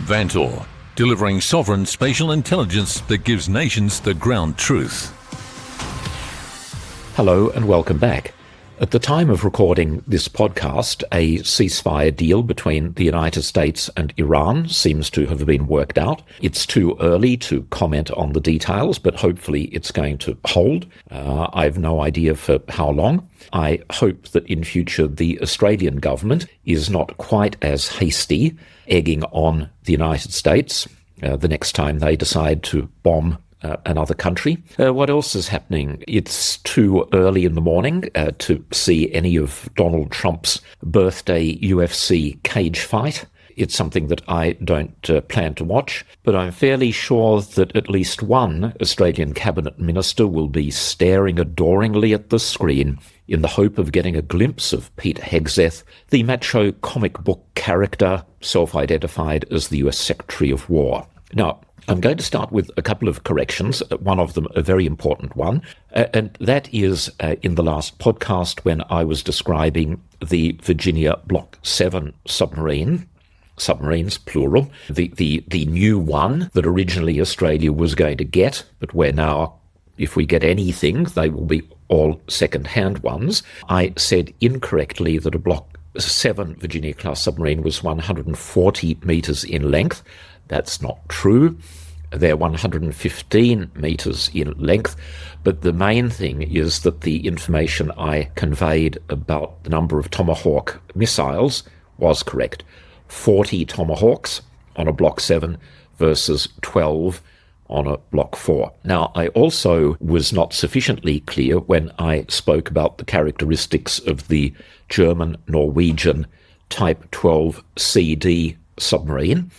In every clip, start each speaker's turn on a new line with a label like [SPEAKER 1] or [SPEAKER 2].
[SPEAKER 1] Vantor, delivering sovereign spatial intelligence that gives nations the ground truth.
[SPEAKER 2] Hello and welcome back. At the time of recording this podcast, a ceasefire deal between the United States and Iran seems to have been worked out. It's too early to comment on the details, but hopefully it's going to hold. I've no idea for how long. I hope that in future the Australian government is not quite as hasty, egging on the United States the next time they decide to bomb another country. What else is happening? It's too early in the morning to see any of Donald Trump's birthday UFC cage fight. It's something that I don't plan to watch, but I'm fairly sure that at least one Australian cabinet minister will be staring adoringly at the screen in the hope of getting a glimpse of Pete Hegseth, the macho comic book character self-identified as the US Secretary of War. Now, I'm going to start with a couple of corrections, one of them a very important one, and that is in the last podcast when I was describing the Virginia Block 7 submarines, plural, the new one that originally Australia was going to get, but where now, if we get anything, they will be all second-hand ones. I said incorrectly that a Block 7 Virginia-class submarine was 140 metres in length. That's not true. They're 115 metres in length, but the main thing is that the information I conveyed about the number of Tomahawk missiles was correct. 40 Tomahawks on a Block 7 versus 12 on a Block 4. Now, I also was not sufficiently clear when I spoke about the characteristics of the German-Norwegian Type 12 CD submarine.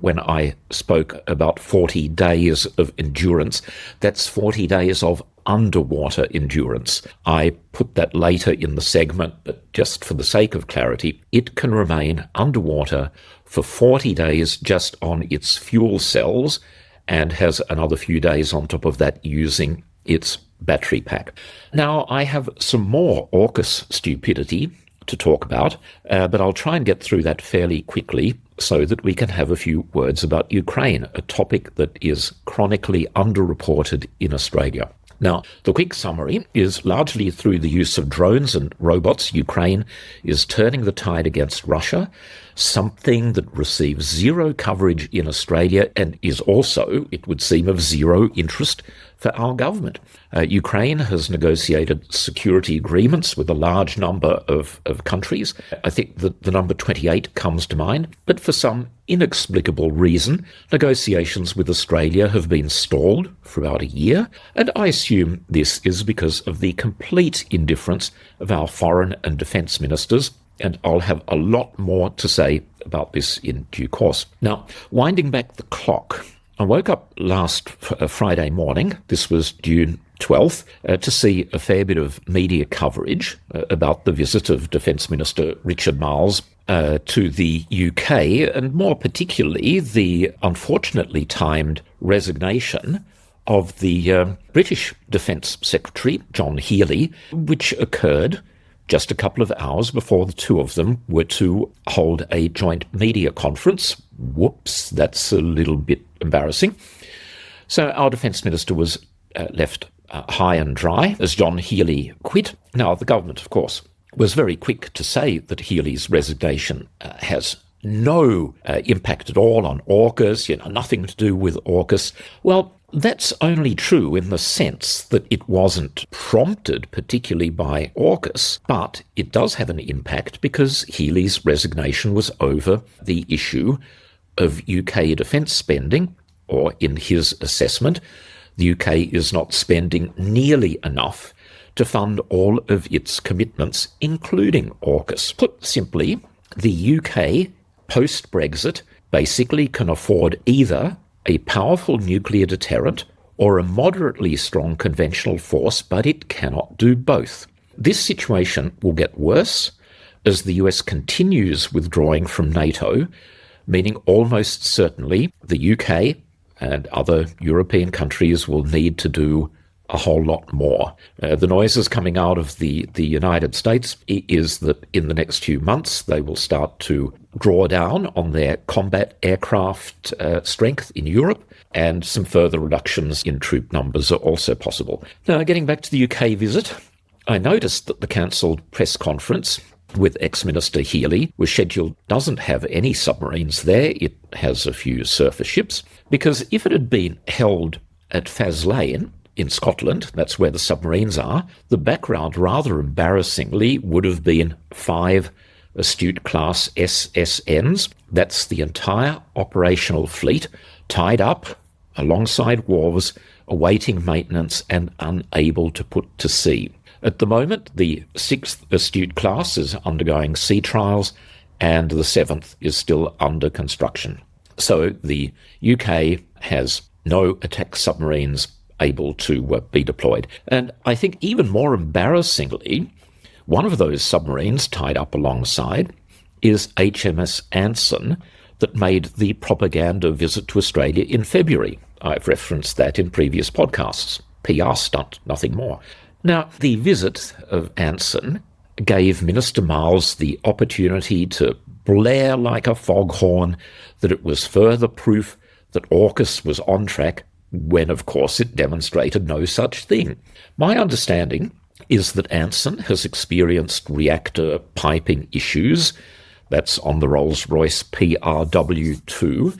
[SPEAKER 2] When I spoke about 40 days of endurance, that's 40 days of underwater endurance. I put that later in the segment, but just for the sake of clarity, it can remain underwater for 40 days just on its fuel cells and has another few days on top of that using its battery pack. Now, I have some more AUKUS stupidity to talk about, but I'll try and get through that fairly quickly so that we can have a few words about Ukraine, a topic that is chronically underreported in Australia. Now, the quick summary is largely through the use of drones and robots, Ukraine is turning the tide against Russia, something that receives zero coverage in Australia and is also, it would seem, of zero interest for our government. Ukraine has negotiated security agreements with a large number of countries. I think that the number 28 comes to mind, but for some inexplicable reason, negotiations with Australia have been stalled for about a year, and I assume this is because of the complete indifference of our foreign and defence ministers, and I'll have a lot more to say about this in due course. Now, winding back the clock, I woke up last Friday morning, this was June 12th, to see a fair bit of media coverage about the visit of Defence Minister Richard Marles to the UK, and more particularly the unfortunately timed resignation of the British Defence Secretary, Mr Healey, which occurred just a couple of hours before the two of them were to hold a joint media conference. Whoops, that's a little bit embarrassing. So our Defence Minister was left high and dry as Mr Healey quit. Now, the government, of course, was very quick to say that Healey's resignation has no impact at all on AUKUS, nothing to do with AUKUS. Well, that's only true in the sense that it wasn't prompted particularly by AUKUS, but it does have an impact because Healey's resignation was over the issue of UK defence spending, or in his assessment, the UK is not spending nearly enough to fund all of its commitments, including AUKUS. Put simply, the UK, post-Brexit, basically can afford either a powerful nuclear deterrent or a moderately strong conventional force, but it cannot do both. This situation will get worse as the US continues withdrawing from NATO, meaning almost certainly the UK and other European countries will need to do a whole lot more. The noises coming out of the United States is that in the next few months they will start to draw down on their combat aircraft strength in Europe, and some further reductions in troop numbers are also possible. Now, getting back to the UK visit, I noticed that the cancelled press conference with ex-Minister Healey was scheduled, doesn't have any submarines there. It has a few surface ships, because if it had been held at Faslane in Scotland, that's where the submarines are, the background, rather embarrassingly, would have been 5 Astute-class SSNs. That's the entire operational fleet, tied up alongside wharves, awaiting maintenance and unable to put to sea. At the moment, the 6th Astute class is undergoing sea trials, and the 7th is still under construction. So the UK has no attack submarines able to be deployed. And I think even more embarrassingly, one of those submarines tied up alongside is HMS Anson, that made the propaganda visit to Australia in February. I've referenced that in previous podcasts. PR stunt, nothing more. Now, the visit of Anson gave Minister Marles the opportunity to blare like a foghorn that it was further proof that AUKUS was on track, when, of course, it demonstrated no such thing. My understanding is that Anson has experienced reactor piping issues. That's on the Rolls-Royce PRW2,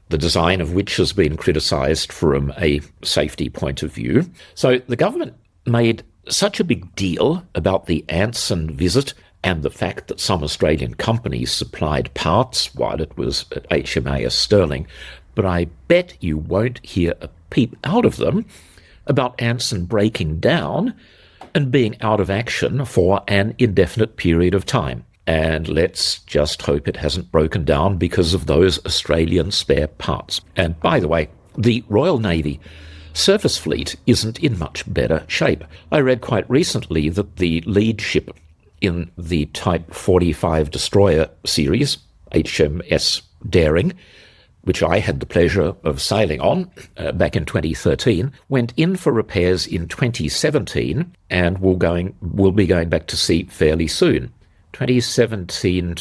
[SPEAKER 2] the design of which has been criticised from a safety point of view. So the government made such a big deal about the Anson visit and the fact that some Australian companies supplied parts while it was at HMAS Stirling, but I bet you won't hear a peep out of them about Anson breaking down and being out of action for an indefinite period of time. And let's just hope it hasn't broken down because of those Australian spare parts. And by the way, the Royal Navy surface fleet isn't in much better shape. I read quite recently that the lead ship in the Type 45 destroyer series, HMS Daring, which I had the pleasure of sailing on back in 2013, went in for repairs in 2017 and will be going back to sea fairly soon. 2017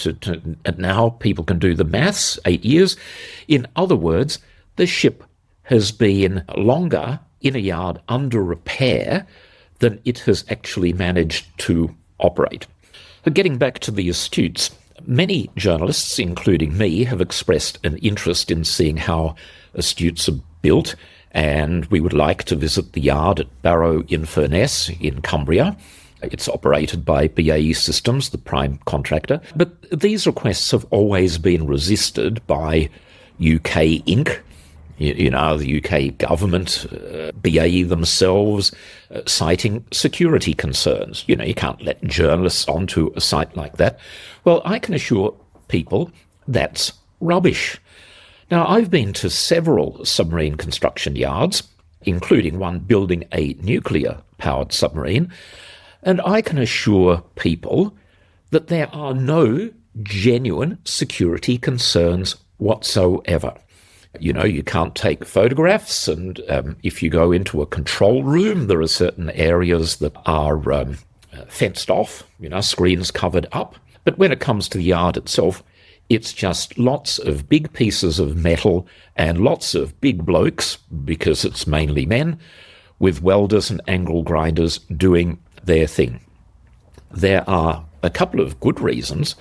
[SPEAKER 2] and now, people can do the maths, 8 years. In other words, the ship has been longer in a yard under repair than it has actually managed to operate. But getting back to the Astutes, many journalists, including me, have expressed an interest in seeing how Astutes are built, and we would like to visit the yard at Barrow-in-Furness in Cumbria. It's operated by BAE Systems, the prime contractor. But these requests have always been resisted by UK Inc., the UK government, BAE themselves, citing security concerns. You can't let journalists onto a site like that. Well, I can assure people that's rubbish. Now, I've been to several submarine construction yards, including one building a nuclear-powered submarine, and I can assure people that there are no genuine security concerns whatsoever. You can't take photographs, and if you go into a control room, there are certain areas that are fenced off, screens covered up. But when it comes to the yard itself, it's just lots of big pieces of metal and lots of big blokes, because it's mainly men, with welders and angle grinders doing their thing. There are a couple of good reasons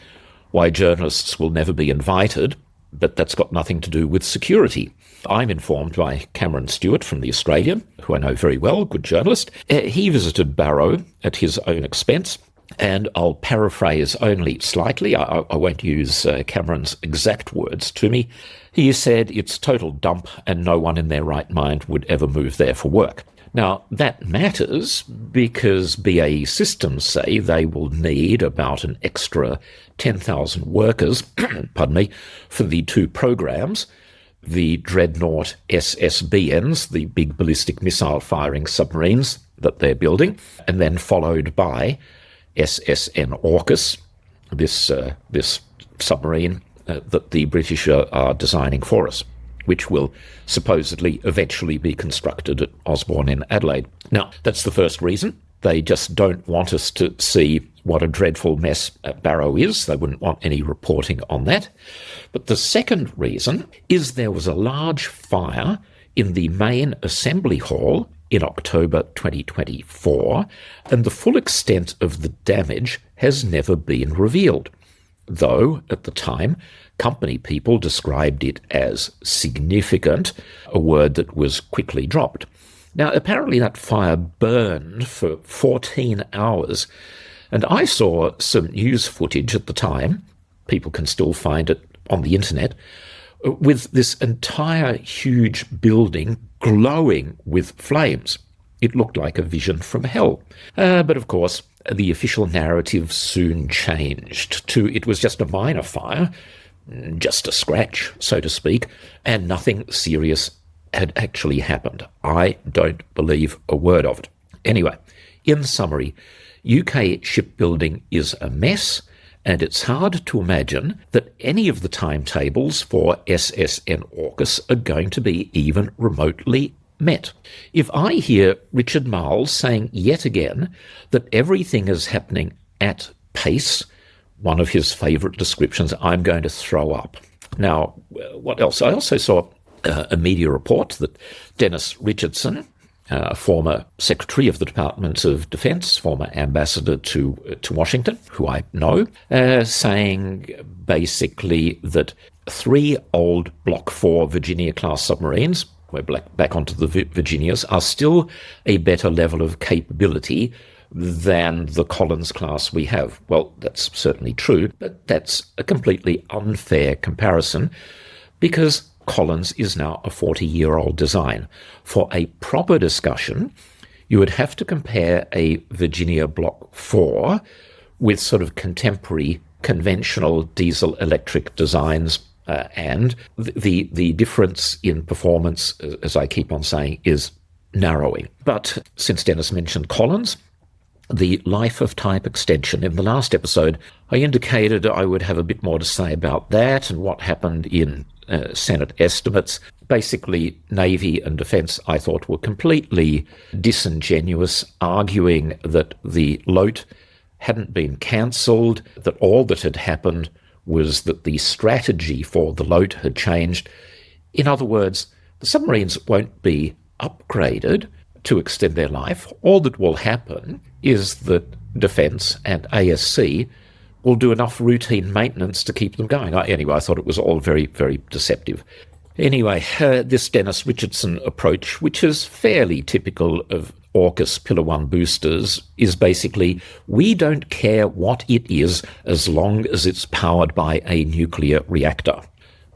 [SPEAKER 2] why journalists will never be invited, but that's got nothing to do with security. I'm informed by Cameron Stewart from The Australian, who I know very well, good journalist. He visited Barrow at his own expense, and I'll paraphrase only slightly. I won't use Cameron's exact words to me. He said it's total dump and no one in their right mind would ever move there for work. Now, that matters because BAE Systems say they will need about an extra 10,000 workers pardon me, for the 2 programs, the Dreadnought SSBNs, the big ballistic missile firing submarines that they're building, and then followed by SSN AUKUS, this submarine that the British are designing for us. which will supposedly eventually be constructed at Osborne in Adelaide. Now, that's the first reason. They just don't want us to see what a dreadful mess Barrow is. They wouldn't want any reporting on that. But the second reason is there was a large fire in the main assembly hall in October 2024, and the full extent of the damage has never been revealed, though at the time company people described it as significant, a word that was quickly dropped. Now, apparently that fire burned for 14 hours, and I saw some news footage at the time, people can still find it on the internet, with this entire huge building glowing with flames. It looked like a vision from hell. But of course, the official narrative soon changed to it was just a minor fire, just a scratch, so to speak, and nothing serious had actually happened. I don't believe a word of it. Anyway, in summary, UK shipbuilding is a mess, and it's hard to imagine that any of the timetables for SSN AUKUS are going to be even remotely met. If I hear Richard Marles saying yet again that everything is happening at pace, one of his favourite descriptions, I'm going to throw up. Now, what else? I also saw a media report that Dennis Richardson, former Secretary of the Department of Defence, former ambassador to Washington, who I know, saying basically that 3 old Block 4 Virginia-class submarines, we're back onto the Virginias, are still a better level of capability than the Collins class we have. Well, that's certainly true, but that's a completely unfair comparison because Collins is now a 40-year-old design. For a proper discussion, you would have to compare a Virginia Block 4 with sort of contemporary conventional diesel-electric designs, and the difference in performance, as I keep on saying, is narrowing. But since Dennis mentioned Collins, the life of type extension. In the last episode, I indicated I would have a bit more to say about that and what happened in Senate estimates. Basically, Navy and Defence, I thought, were completely disingenuous, arguing that the LOTE hadn't been cancelled, that all that had happened was that the strategy for the LOTE had changed. In other words, the submarines won't be upgraded to extend their life. All that will happen is that Defence and ASC will do enough routine maintenance to keep them going. Anyway, I thought it was all very, very deceptive. Anyway, this Dennis Richardson approach, which is fairly typical of AUKUS Pillar 1 boosters, is basically, we don't care what it is as long as it's powered by a nuclear reactor.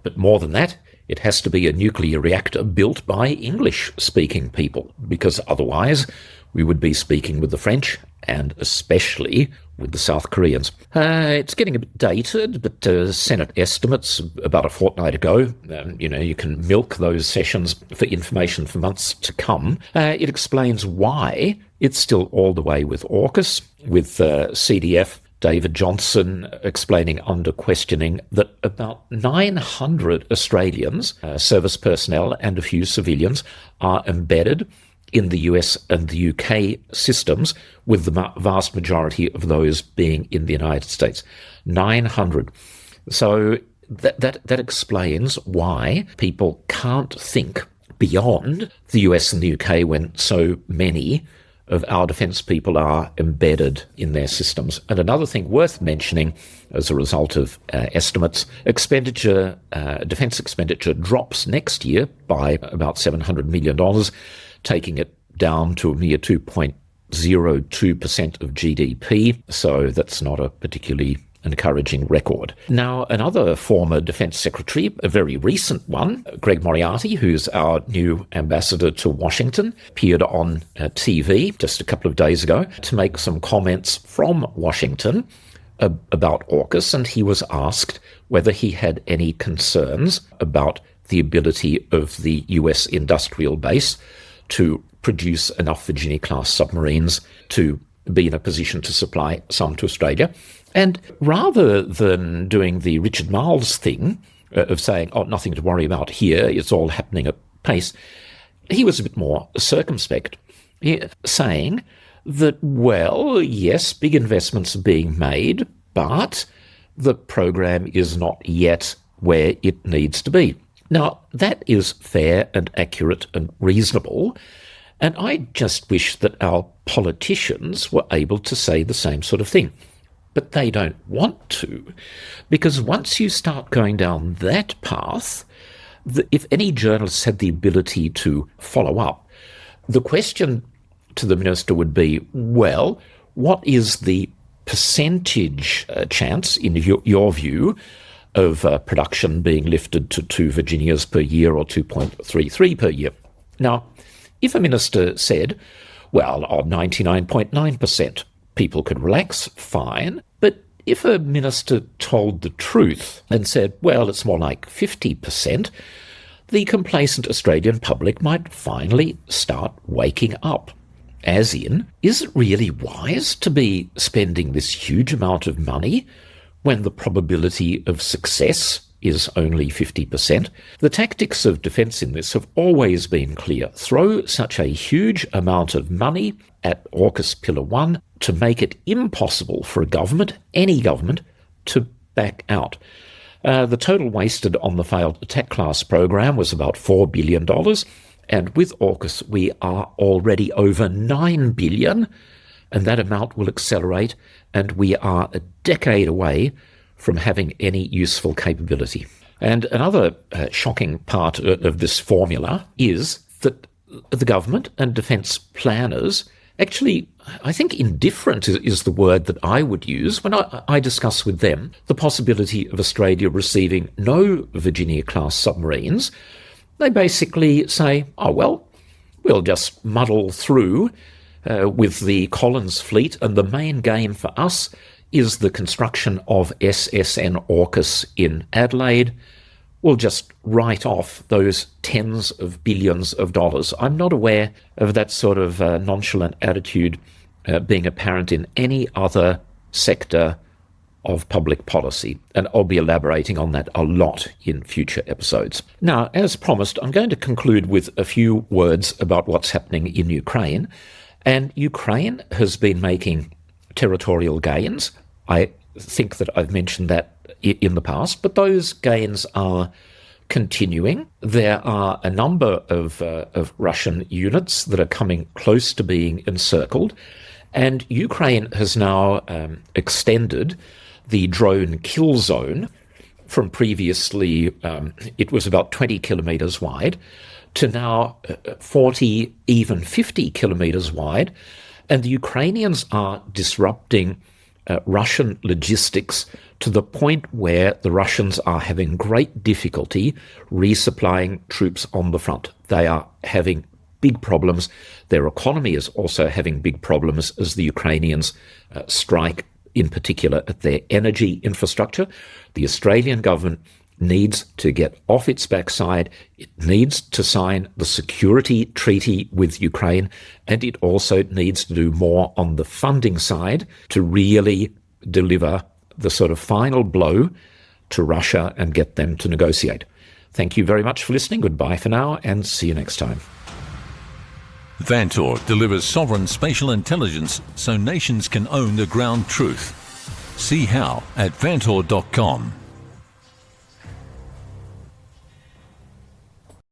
[SPEAKER 2] But more than that, it has to be a nuclear reactor built by English-speaking people, because otherwise we would be speaking with the French and especially with the South Koreans. It's getting a bit dated, but Senate estimates about a fortnight ago, you can milk those sessions for information for months to come. It explains why it's still all the way with AUKUS, with CDF David Johnson explaining under questioning that about 900 Australians, service personnel and a few civilians, are embedded in the US and the UK systems, with the vast majority of those being in the United States. 900. So that explains why people can't think beyond the US and the UK when so many of our defence people are embedded in their systems. And another thing worth mentioning as a result of estimates, defence expenditure drops next year by about $700 million, taking it down to a mere 2.02% of GDP. So that's not a particularly encouraging record. Now, another former Defence Secretary, a very recent one, Greg Moriarty, who's our new ambassador to Washington, appeared on TV just a couple of days ago to make some comments from Washington about AUKUS, and he was asked whether he had any concerns about the ability of the US industrial base to produce enough Virginia-class submarines to be in a position to supply some to Australia. And rather than doing the Richard Marles thing of saying, oh, nothing to worry about here, it's all happening at pace. He was a bit more circumspect, saying that, well, yes, big investments are being made, but the program is not yet where it needs to be. Now, that is fair and accurate and reasonable, and I just wish that our politicians were able to say the same sort of thing. But they don't want to, because once you start going down that path, if any journalists had the ability to follow up, the question to the minister would be, well, what is the percentage chance, in your view, of production being lifted to 2 Virginias per year or 2.33 per year? Now, if a minister said, well, on 99.9%, people could relax, fine. But if a minister told the truth and said, well, it's more like 50%, the complacent Australian public might finally start waking up. As in, is it really wise to be spending this huge amount of money when the probability of success is only 50%? The tactics of defence in this have always been clear. Throw such a huge amount of money at AUKUS Pillar 1 to make it impossible for a government, any government, to back out. The total wasted on the failed attack class program was about $4 billion, and with AUKUS we are already over $9 billion, and that amount will accelerate, and we are a decade away from having any useful capability. And another shocking part of this formula is that the government and defence planners actually, I think indifferent is the word that I would use when I discuss with them the possibility of Australia receiving no Virginia-class submarines. They basically say, oh, well, we'll just muddle through with the Collins fleet, and the main game for us is the construction of SSN AUKUS in Adelaide. We'll just write off those tens of billions of dollars. I'm not aware of that sort of nonchalant attitude being apparent in any other sector of public policy, and I'll be elaborating on that a lot in future episodes. Now, as promised, I'm going to conclude with a few words about what's happening in Ukraine. And Ukraine has been making territorial gains. I think that I've mentioned that in the past, but those gains are continuing. There are a number of Russian units that are coming close to being encircled, and Ukraine has now extended the drone kill zone from previously, it was about 20 kilometres wide, to now 40, even 50 kilometres wide. And the Ukrainians are disrupting Russian logistics to the point where the Russians are having great difficulty resupplying troops on the front. They are having big problems. Their economy is also having big problems as the Ukrainians strike, in particular, at their energy infrastructure. The Australian government needs to get off its backside. It needs to sign the security treaty with Ukraine, and it also needs to do more on the funding side to really deliver the sort of final blow to Russia and get them to negotiate. Thank you very much for listening. Goodbye for now, and see you next time.
[SPEAKER 1] Vantor delivers sovereign spatial intelligence so nations can own the ground truth. See how at vantor.com.